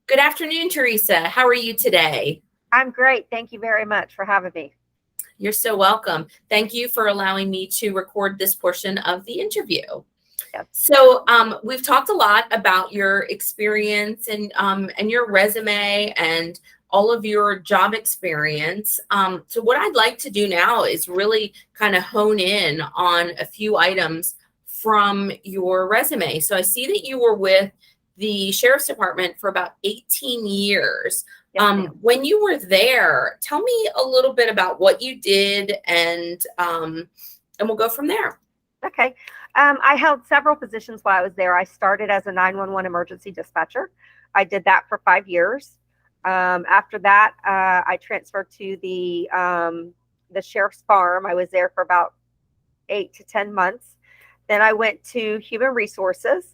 Good afternoon, Teresa. How are you today? I'm great. Thank you very much for having me. You're so welcome. Thank you for allowing me to record this portion of the interview. Yes. We've talked a lot about your experience and your resume and all of your job experience. So what I'd like to do now is really kind of hone in on a few items from your resume. So I see that you were with the Sheriff's Department for about 18 years. Yes, ma'am. When you were there, tell me a little bit about what you did and we'll go from there. Okay. I held several positions while I was there. I started as a 911 emergency dispatcher. I did that for 5 years. After that, I transferred to the sheriff's farm. I was there for about 8 to 10 months. Then I went to human resources.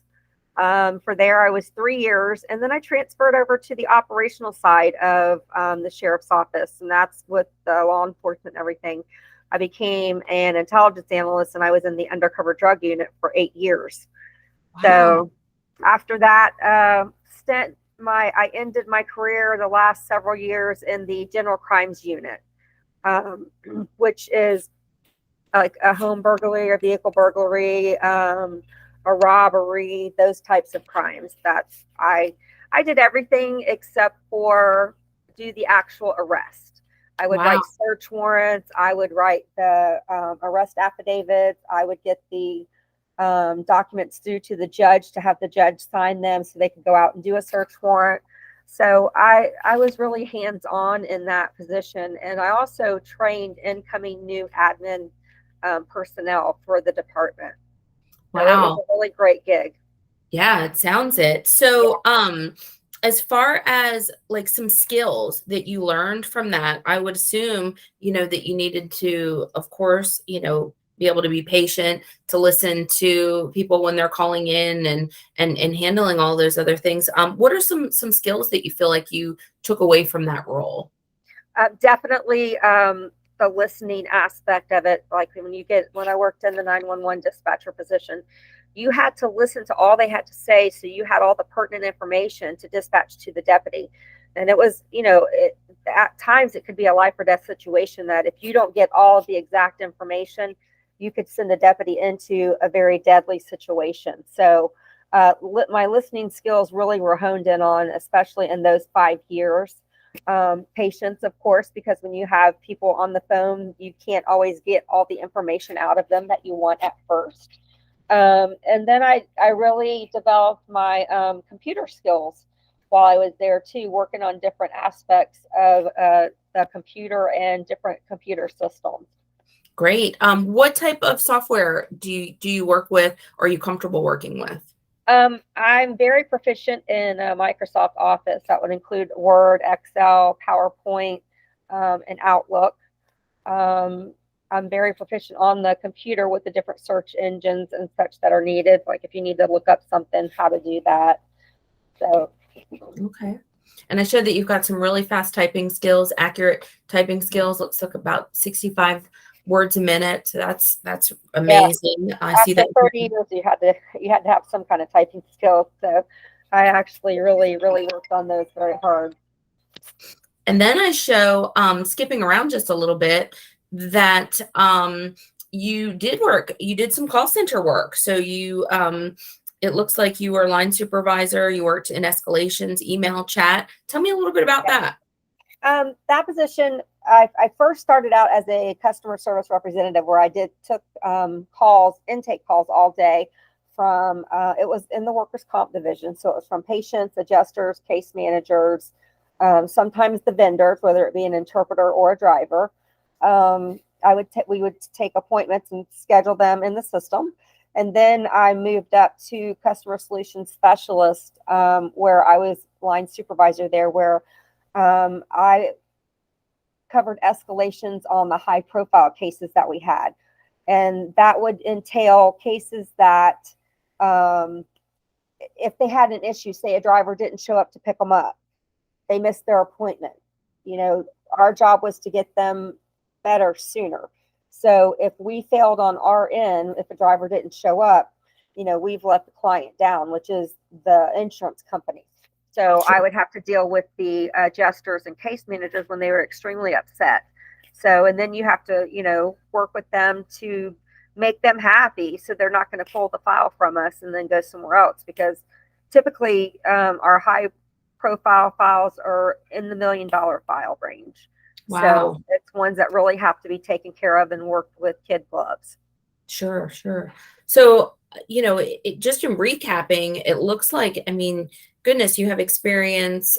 For there, I was 3 years, and then I transferred over to the operational side of the sheriff's office, and that's with the law enforcement and everything. I became an intelligence analyst, and I was in the undercover drug unit for 8 years. Wow. So after that stint, I ended my career the last several years in the general crimes unit, um, which is like a home burglary or vehicle burglary, a robbery, those types of crimes. I did everything except for do the actual arrest. I would Wow. write search warrants. I would write the arrest affidavits. I would get the documents due to the judge to have the judge sign them so they could go out and do a search warrant. So I was really hands on in that position, and I also trained incoming new admin personnel for the department. So it was Wow. a really great gig. Yeah, it sounds it. As far as like some skills that you learned from that, I would assume, that you needed to, of course, be able to be patient, to listen to people when they're calling in and handling all those other things. What are some skills that you feel like you took away from that role? Definitely the listening aspect of it. Like when I worked in the 911 dispatcher position, you had to listen to all they had to say. So you had all the pertinent information to dispatch to the deputy. And it was, at times it could be a life or death situation that if you don't get all of the exact information, you could send the deputy into a very deadly situation. So my listening skills really were honed in on, especially in those 5 years. Patience, of course, because when you have people on the phone, you can't always get all the information out of them that you want at first. And then I really developed my computer skills while I was there too, working on different aspects of the computer and different computer systems. Great. What type of software do you work with or are you comfortable working with? I'm very proficient in Microsoft Office. That would include Word, Excel, PowerPoint, and Outlook. Um, I'm very proficient on the computer with the different search engines and such that are needed. Like if you need to look up something, how to do that. So Okay. And I showed that you've got some really fast typing skills, accurate typing skills. Looks like about 65 words a minute. So that's yeah, amazing. I see after that. 30 years, you had to have some kind of typing skills. So I actually really worked on those very hard. And then I show, skipping around just a little bit, that you did some call center work. So it looks like you were a line supervisor, you worked in escalations, email, chat. Tell me a little bit about that. That position, I first started out as a customer service representative where I took intake calls all day from, it was in the workers' comp division. So it was from patients, adjusters, case managers, sometimes the vendors, whether it be an interpreter or a driver. We would take appointments and schedule them in the system. And then I moved up to customer solutions specialist, where I was line supervisor there, where I covered escalations on the high profile cases that we had. And that would entail cases that, um, if they had an issue, say a driver didn't show up to pick them up, they missed their appointment. You know, our job was to get them better sooner. So if we failed on our end, if a driver didn't show up, we've let the client down, which is the insurance company. So Sure. I would have to deal with the adjusters and case managers when they were extremely upset. So, and then you have to, work with them to make them happy. So they're not going to pull the file from us and then go somewhere else, because typically our high profile files are in the $1 million file range. So Wow. it's ones that really have to be taken care of and worked with kid gloves. Sure, sure. So, just in recapping, it looks like, I mean, goodness, you have experience,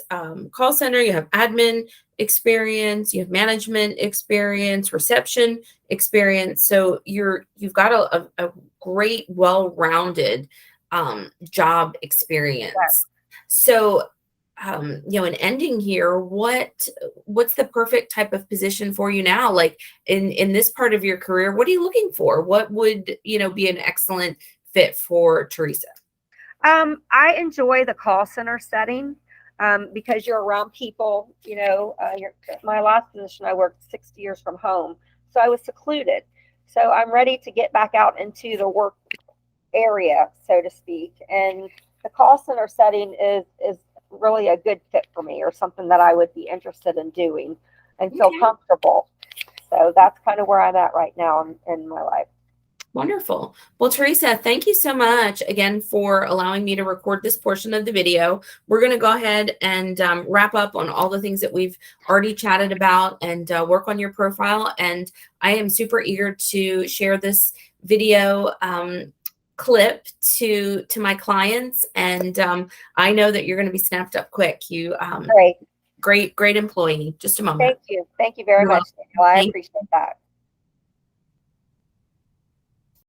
call center, you have admin experience, you have management experience, reception experience. So you've got a great, well-rounded job experience. So, in ending here, what's the perfect type of position for you now? Like in this part of your career, what are you looking for? What would, be an excellent fit for Teresa? I enjoy the call center setting because you're around people. My last position, I worked 60 years from home, so I was secluded. So I'm ready to get back out into the work area, so to speak. And the call center setting is really a good fit for me, or something that I would be interested in doing and feel Okay. comfortable. So that's kind of where I'm at right now in my life. Wonderful. Well, Teresa, thank you so much again for allowing me to record this portion of the video. We're going to go ahead and wrap up on all the things that we've already chatted about and work on your profile. And I am super eager to share this video clip to my clients. And I know that you're going to be snapped up quick. You Great. great employee. Just a moment. Thank you. Thank you very You're much, welcome. Danielle. I Thank appreciate that.